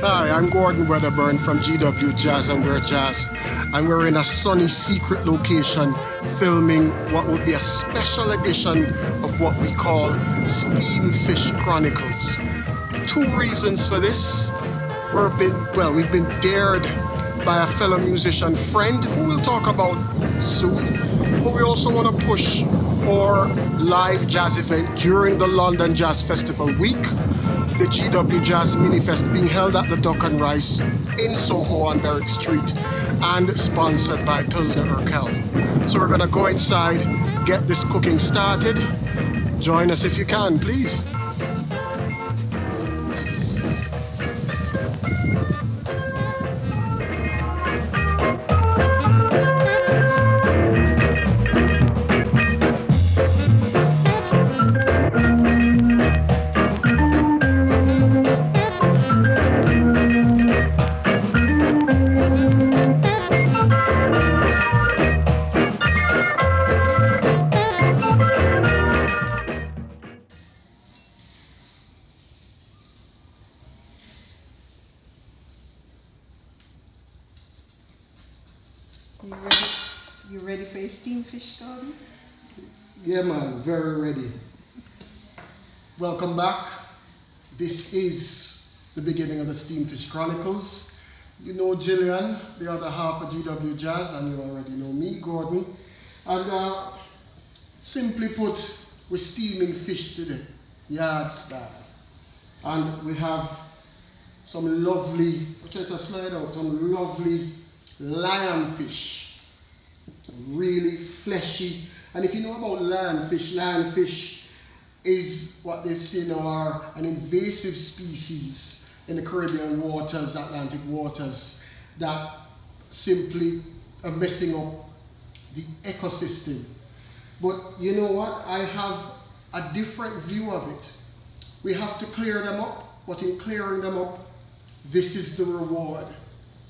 Hi, I'm Gordon Wedderburn from GW Jazz and We're Jazz, and we're in a sunny secret location filming what would be a special edition of what we call Steamfish Chronicles. Two reasons for this. We've been dared by a fellow musician friend who we'll talk about soon, but we also want to push our live jazz event during the London Jazz Festival week, the GW Jazz Minifest being held at the Duck and Rice in Soho on Berwick Street and sponsored by Pilsner Urquell. So we're going to go inside, get this cooking started. Join us if you can, please. You ready for your steamed fish, Gordon? Yeah, man, very ready. Welcome back. This is the beginning of the Steamfish Chronicles. You know Gillian, the other half of GW Jazz, and you already know me, Gordon. And simply put, we're steaming fish today, yard style. And we have some lovely, some lovely lionfish. Really fleshy. And if you know about lionfish is what they say now are an invasive species in the Caribbean waters, Atlantic waters, that simply are messing up the ecosystem. But you know what? I have a different view of it. We have to clear them up, but in clearing them up, this is the reward.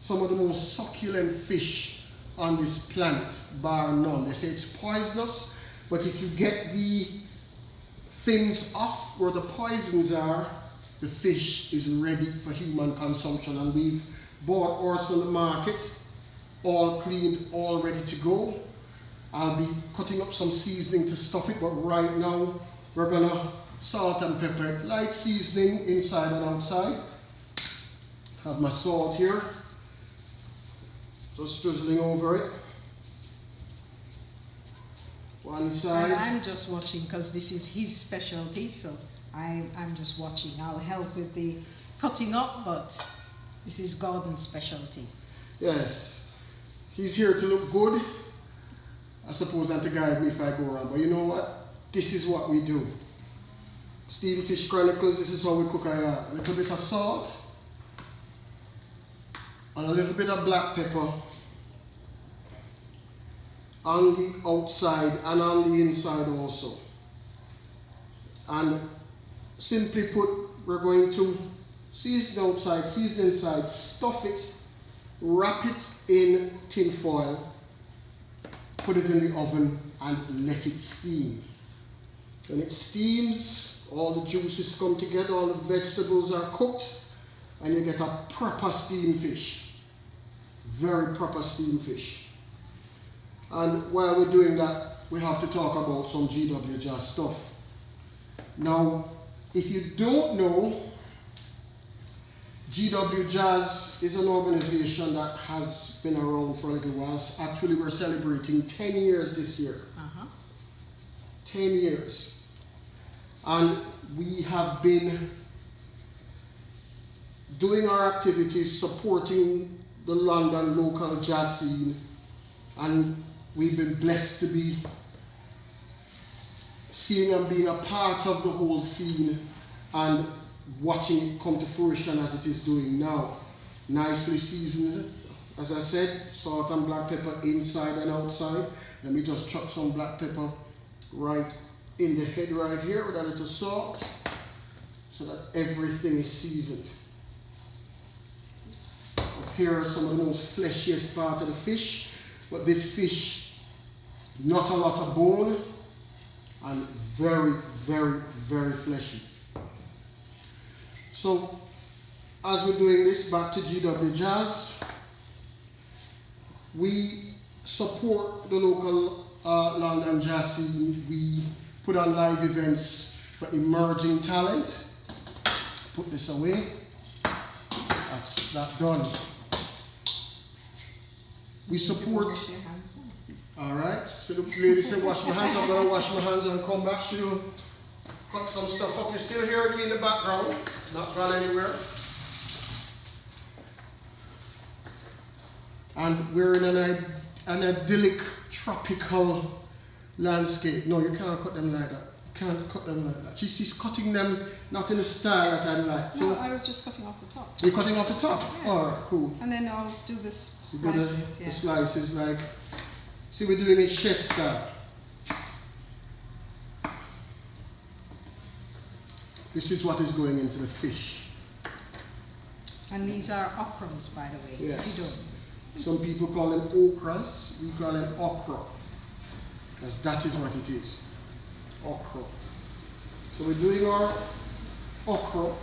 Some of the most succulent fish on this planet, bar none. They say it's poisonous, but if you get the things off where the poisons are, the fish is ready for human consumption. And we've bought ours from the market, all cleaned, all ready to go. I'll be cutting up some seasoning to stuff it, but right now we're gonna salt and pepper it. Light seasoning inside and outside. Have my salt here. Just drizzling over it. One side. And I'm just watching because this is his specialty, so I'm just watching. I'll help with the cutting up, but this is Gordon's specialty. Yes. He's here to look good, I suppose, and to guide me if I go wrong. But you know what? This is what we do. Steamfish Chronicles, this is how we cook a little bit of salt, and a little bit of black pepper on the outside and on the inside also. And simply put, we're going to season outside, season inside, stuff it, wrap it in tin foil, put it in the oven and let it steam. When it steams, all the juices come together, all the vegetables are cooked, and you get a proper steamed fish. Very proper steamed fish. And while we're doing that, we have to talk about some GW Jazz stuff. Now, if you don't know, GW Jazz is an organization that has been around for a little while. Actually, we're celebrating 10 years this year. 10 years. And we have been doing our activities supporting the London local jazz scene, and we've been blessed to be seeing and being a part of the whole scene and watching it come to fruition as it is doing now. Nicely seasoned, as I said, salt and black pepper inside and outside. Let me just chuck some black pepper right in the head right here with a little salt so that everything is seasoned. Here are some of the most fleshiest part of the fish, but this fish, not a lot of bone, and very, very, very fleshy. So as we're doing this, back to GW Jazz, we support the local London jazz scene. We put on live events for emerging talent. Put this away. That's that done. We support. Alright, so the lady said wash my hands. I'm gonna wash my hands and come back. She'll cut some stuff up. You still hear me in the background, not gone anywhere. And we're in an idyllic tropical landscape. No, you can't cut them like that. You can't cut them like that. She's cutting them not in a style that I like. So no, I was just cutting off the top. You're cutting off the top? Yeah. Alright, cool. And then I'll do this You slices. do Yeah. the slices like, see, we're doing it chef style. This is what is going into the fish. And these are okras, by the way. Yes. If you don't. Some people call them okras, we call them okra. Because that is what it is. Okra. So we're doing our okra.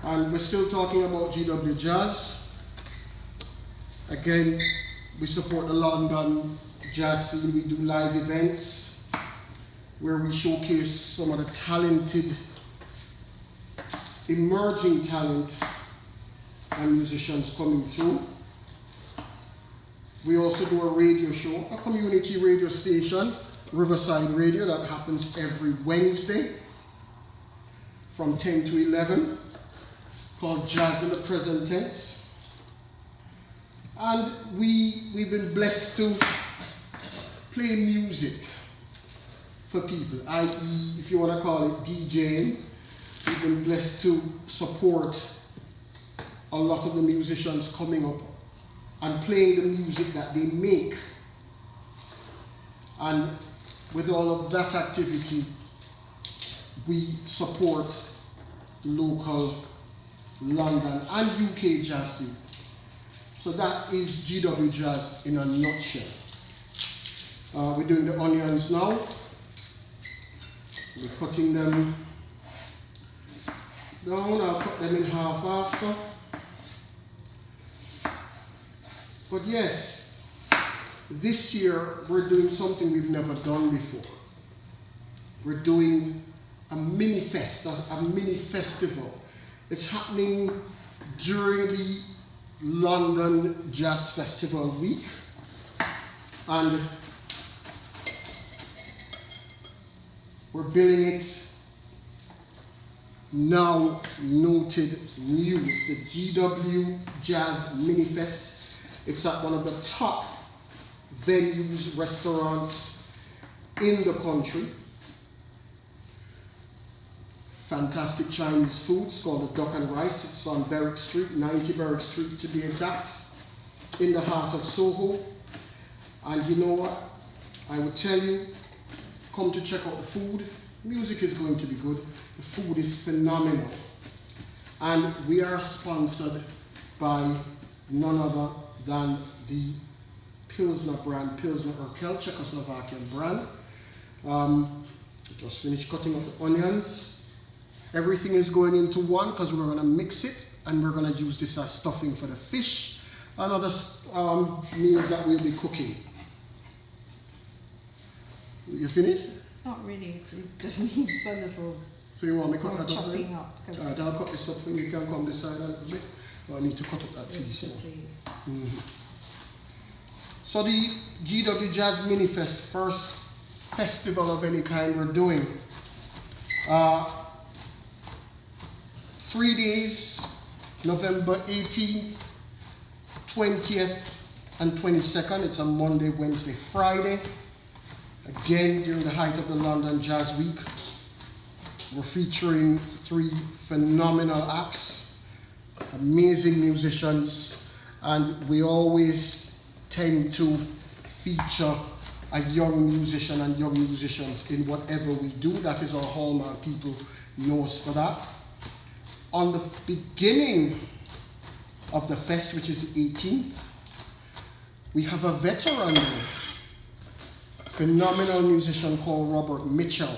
And we're still talking about GW Jazz. Again, we support the London jazz scene. We do live events where we showcase some of the talented, emerging talent and musicians coming through. We also do a radio show, a community radio station, Riverside Radio, that happens every Wednesday from 10 to 11, called Jazz in the Present Tense. And we've been blessed to play music for people, i.e., if you want to call it DJing. We've been blessed to support a lot of the musicians coming up and playing the music that they make. And with all of that activity, we support local London and UK jazz scene. So that is GW Jazz in a nutshell. We're doing the onions now. We're cutting them down. I'll cut them in half after. But yes, this year we're doing something we've never done before. We're doing a mini festival. It's happening during the London Jazz Festival week. And we're billing it now noted news, the GW Jazz Mini Fest. It's at one of the top venues, restaurants in the country. Fantastic Chinese food. It's called the Duck and Rice. It's on Berwick Street, 90 Berwick Street to be exact, in the heart of Soho. And you know what? I would tell you, come to check out the food. Music is going to be good. The food is phenomenal. And we are sponsored by none other than the Pilsner brand, Pilsner Urquell, Czechoslovakian brand. Just finished cutting up the onions. Everything is going into one because we're going to mix it and we're going to use this as stuffing for the fish and other meals that we'll be cooking. You finished? Not really, it just needs a little So you want me to cut that up? chopping up. Alright, I'll cut this up for you. You can come this side a little bit. Well, I need to cut up that piece. So the GW Jazz Mini Fest, first festival of any kind we're doing. 3 days, November 18th, 20th, and 22nd. It's a Monday, Wednesday, Friday. Again, during the height of the London Jazz Week, we're featuring 3 phenomenal acts, amazing musicians, and we always tend to feature a young musician and young musicians in whatever we do. That is our hallmark. People know us for that. On the beginning of the fest, which is the 18th, we have a veteran there. Phenomenal musician called Robert Mitchell,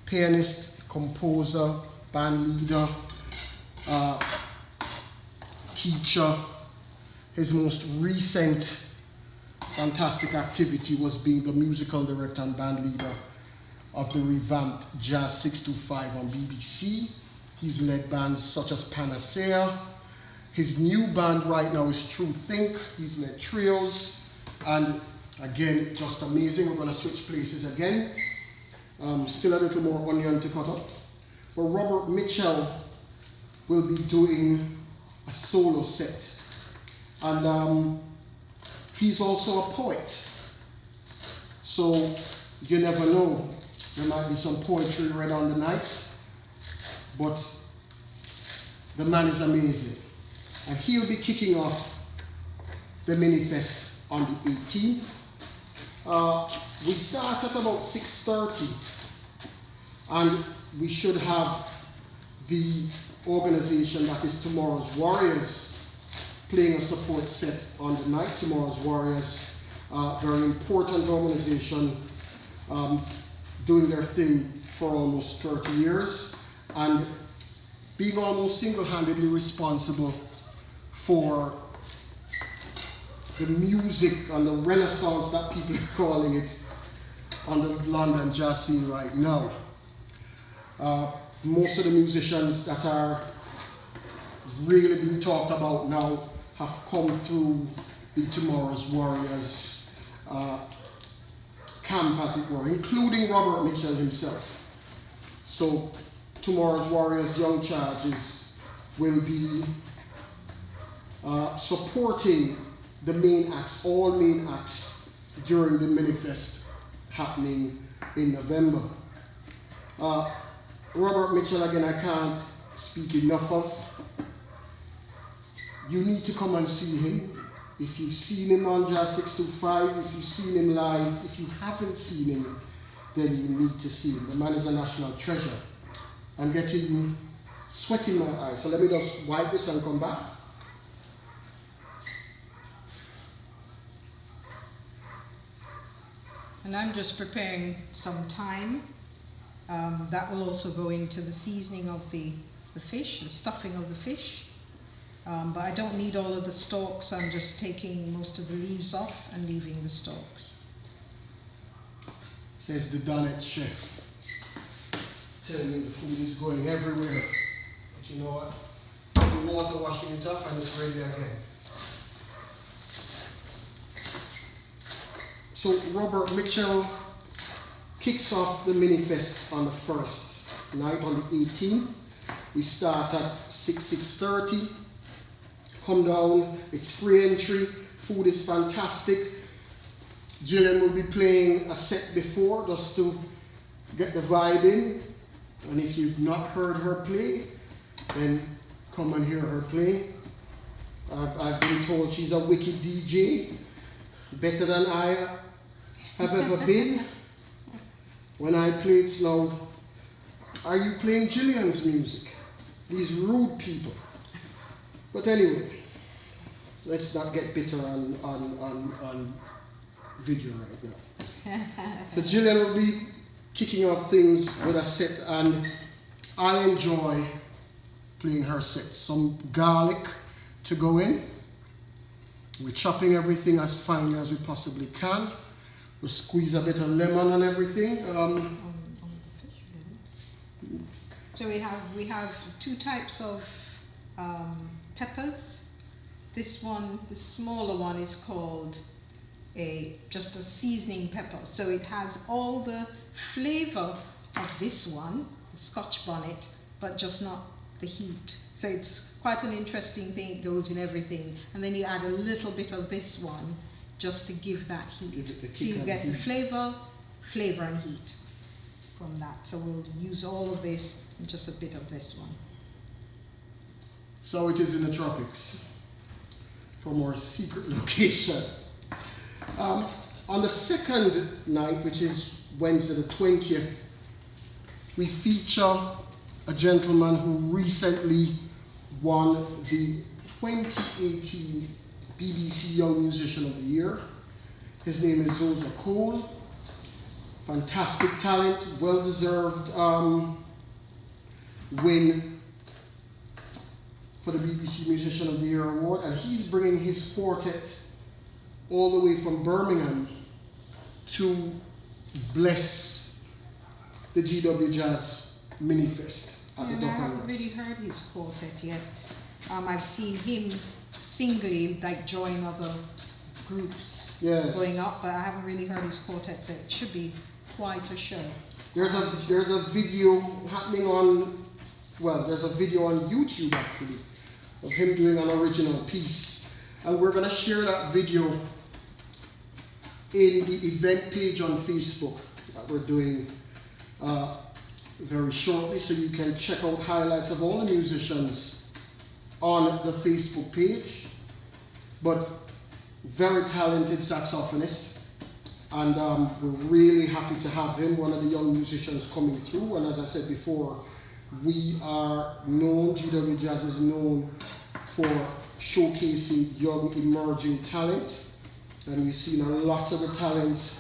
pianist, composer, band leader, teacher. His most recent fantastic activity was being the musical director and band leader of the revamped Jazz 625 on BBC. He's led bands such as Panacea. His new band right now is True Think. He's led trios, and again, just amazing. We're going to switch places again. Still a little more onion to cut up. But Robert Mitchell will be doing a solo set. And he's also a poet. So you never know. There might be some poetry read on the night. But the man is amazing. And he'll be kicking off the mini-fest on the 18th. We start at about 6:30. And we should have the organization that is Tomorrow's Warriors playing a support set on the night. Tomorrow's Warriors, very important organization, doing their thing for almost 30 years and being almost single-handedly responsible for the music and the renaissance that people are calling it on the London jazz scene right now. Most of the musicians that are really being talked about now have come through the Tomorrow's Warriors camp, as it were, including Robert Mitchell himself. So Tomorrow's Warriors Young Charges will be supporting the main acts, all main acts, during the Minifest happening in November. Robert Mitchell, again, I can't speak enough of. You need to come and see him. If you've seen him on Jazz 625, if you've seen him live, if you haven't seen him, then you need to see him. The man is a national treasure. I'm getting sweat in my eyes, so let me just wipe this and come back. And I'm just preparing some thyme. That will also go into the seasoning of the fish, the stuffing of the fish. But I don't need all of the stalks. I'm just taking most of the leaves off and leaving the stalks. Says the Donut chef. Telling you the food is going everywhere. But you know what? The water washing it off and it's ready again. So Robert Mitchell kicks off the Minifest on the first night, on the 18th. We start at 6:30. Come down, it's free entry, food is fantastic. Gillian will be playing a set before just to get the vibe in. And if you've not heard her play, then come and hear her play. I've been told she's a wicked DJ, better than I have ever been. When I play, it's loud. Are you playing Gillian's music? These rude people. But anyway, let's not get bitter on video right now. So Gillian will be kicking off things with a set, and I enjoy playing her set. Some garlic to go in. We're chopping everything as finely as we possibly can. We squeeze a bit of lemon on everything. So we have two types of peppers. This one, the smaller one, is called just a seasoning pepper. So it has all the flavour of this one, the Scotch bonnet, but just not the heat. So it's quite an interesting thing. It goes in everything, and then you add a little bit of this one just to give that heat. So you get the flavour and heat from that. So we'll use all of this and just a bit of this one. So it is in the tropics, from our secret location. On the second night, which is Wednesday the 20th, we feature a gentleman who recently won the 2018 BBC Young Musician of the Year. His name is Zosa Cole. Fantastic talent, well-deserved win for the BBC Musician of the Year award, and he's bringing his quartet all the way from Birmingham to bless the GW Jazz Mini Fest at the I Dock haven't Arms. really heard his quartet yet. I've seen him singly, like join other groups Yes. going up, but I haven't really heard his quartet, so it should be quite a show. There's a video happening on, well, there's a video on YouTube actually of him doing an original piece, and we're going to share that video in the event page on Facebook that we're doing very shortly, so you can check out highlights of all the musicians on the Facebook page. But very talented saxophonist, and we're really happy to have him, one of the young musicians coming through. And as I said before, we are known, GW Jazz is known for showcasing young emerging talent, and we've seen a lot of the talent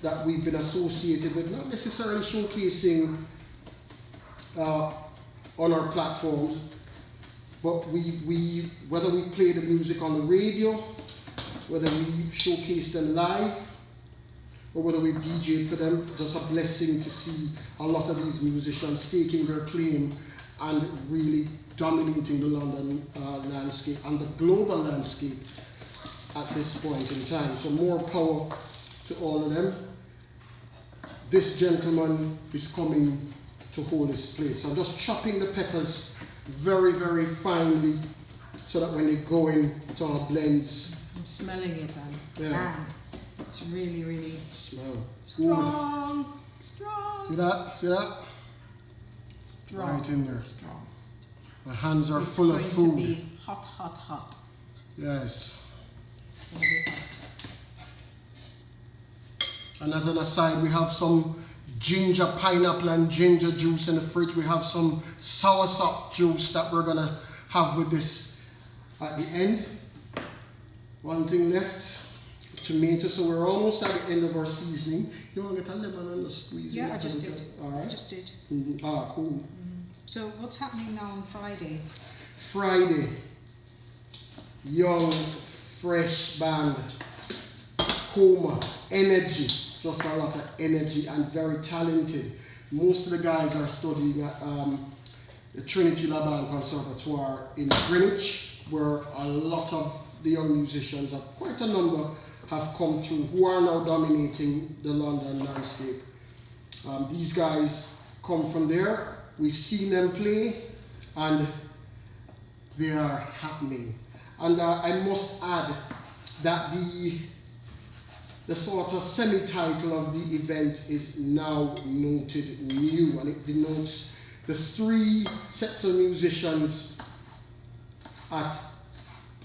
that we've been associated with, not necessarily showcasing on our platforms, but we whether we play the music on the radio, whether we showcase them live, or whether we DJed for them, just a blessing to see a lot of these musicians staking their claim and really dominating the London landscape and the global landscape at this point in time. So more power to all of them. This gentleman is coming to hold his place. I'm just chopping the peppers very, very finely so that when they go into our blends, I'm smelling it, and yeah, man, it's really, really smell strong. good. Strong. See that? See that? Strong. Right in there. Strong. My hands are It's full of going food. to be hot, hot, hot. Yes. It's going to be hot. And as an aside, we have some ginger pineapple and ginger juice in the fridge. We have some soursop juice that we're gonna have with this at the end. One thing left, tomato. So we're almost at the end of our seasoning. You want to get a lemon and a squeeze? Yeah, I just did. All right. I just did. Ah, cool. So what's happening now on Friday? Friday, young, fresh band, Coma, energy, just a lot of energy and very talented. Most of the guys are studying at the Trinity Laban Conservatoire in Greenwich, where a lot of the young musicians, quite a number, have come through who are now dominating the London landscape. These guys come from there. We've seen them play, and they are happening. And I must add that the sort of semi-title of the event is now noted new, and it denotes the three sets of musicians at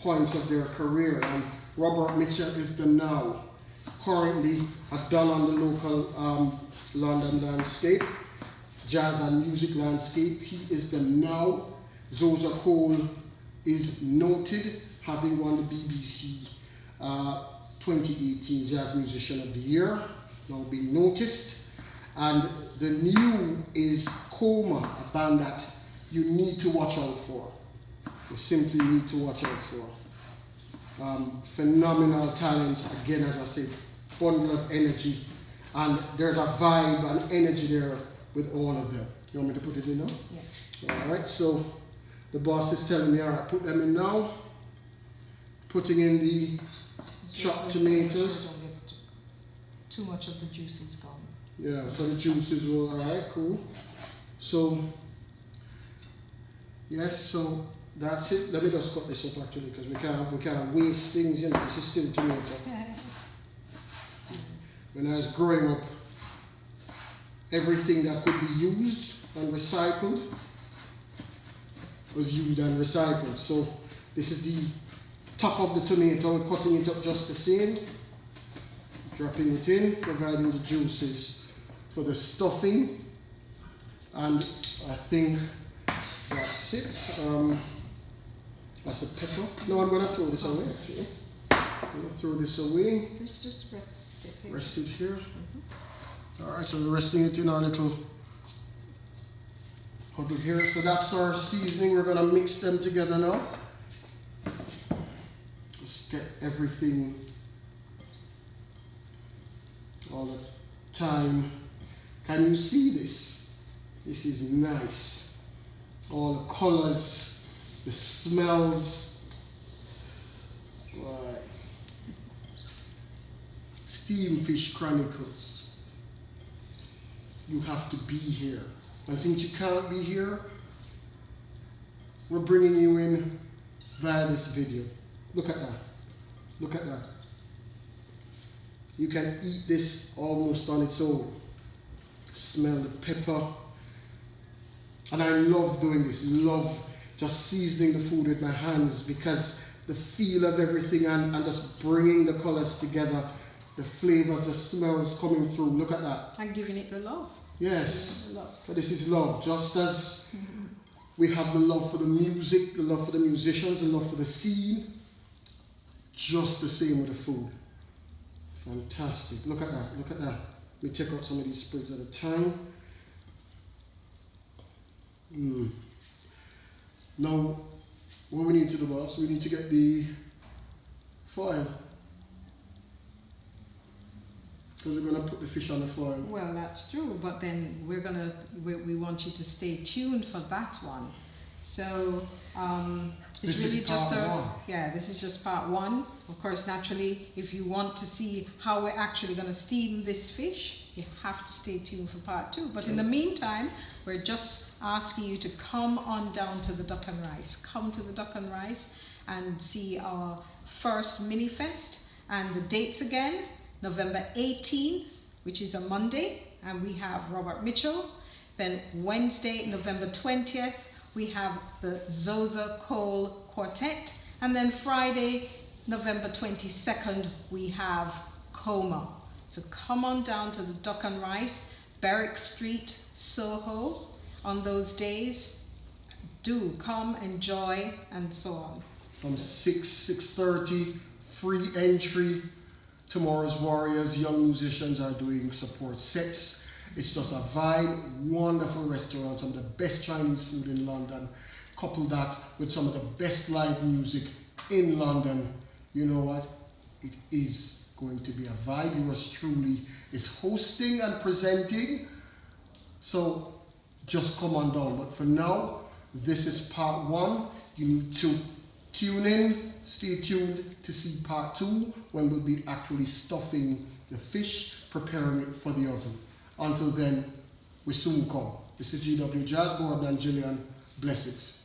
points of their career. And Robert Mitchell is the now, currently done on the local London landscape, jazz and music landscape. He is the now. Zosa Cole is noted, having won the BBC 2018 Jazz Musician of the Year, now being noticed. And the new is Coma, a band that you need to watch out for. You simply need to watch out for. Phenomenal talents, again, as I said, bundle of energy. And there's a vibe and energy there with all of them. You want me to put it in now? Yeah. All right, so the boss is telling me, all right, put them in now. Putting in the chopped tomatoes. Don't get too much of the juice is gone. Yeah, so the juices will, all right, cool. So, yes, so that's it. Let me just cut this up actually, because we can't waste things, you know, this is still tomato. When I was growing up, everything that could be used and recycled was used and recycled. So this is the top of the tomato, cutting it up just the same, dropping it in, providing the juices for the stuffing, and I think that's it. That's a pepper. No, I'm going to throw this away actually. I'm going to throw this away. Just rest it here. Rest it here. Alright, so we're resting it in our little Put it here. So that's our seasoning. We're gonna mix them together now. Just get everything all the time. Can you see this? This is nice. All the colors, the smells. Right. Steam Fish Chronicles. You have to be here. And since you can't be here, we're bringing you in via this video. Look at that. Look at that. You can eat this almost on its own. Smell the pepper. And I love doing this. Love just seasoning the food with my hands, because the feel of everything and just bringing the colors together, the flavors, the smells coming through. Look at that. And giving it the love. Yes. The love. But this is love. Just as we have the love for the music, the love for the musicians, the love for the scene, just the same with the food. Fantastic. Look at that. Look at that. We take out some of these sprigs at a time. Now, what we need to do, boss, we need to get the foil. Because we're going to put the fish on the foil. Well, that's true, but then we want you to stay tuned for that one. So it's really just this is just part one. Of course, naturally, if you want to see how we're actually going to steam this fish, you have to stay tuned for part two. But in the meantime, we're just asking you to come on down to the Duck and Rice. Come to the Duck and Rice and see our first mini fest. And the dates again, November 18th, which is a Monday, and we have Robert Mitchell. Then Wednesday, November 20th, we have the Zoza Cole Quartet. And then Friday, November 22nd, we have Coma. So come on down to the Duck and Rice, Berwick Street, Soho on those days. Do come, enjoy, and so on. From 6:30, free entry. Tomorrow's Warriors, young musicians are doing support sets. It's just a vibe, wonderful restaurant, some of the best Chinese food in London. Couple that with some of the best live music in London. You know what? It is going to be a vibe. Yours truly is hosting and presenting. So just come on down. But for now, this is part one. You need to tune in, stay tuned to see part two, when we'll be actually stuffing the fish, preparing it for the oven. Until then, we soon come. This is GW Jazz, Gordon and Gillian. Blessings.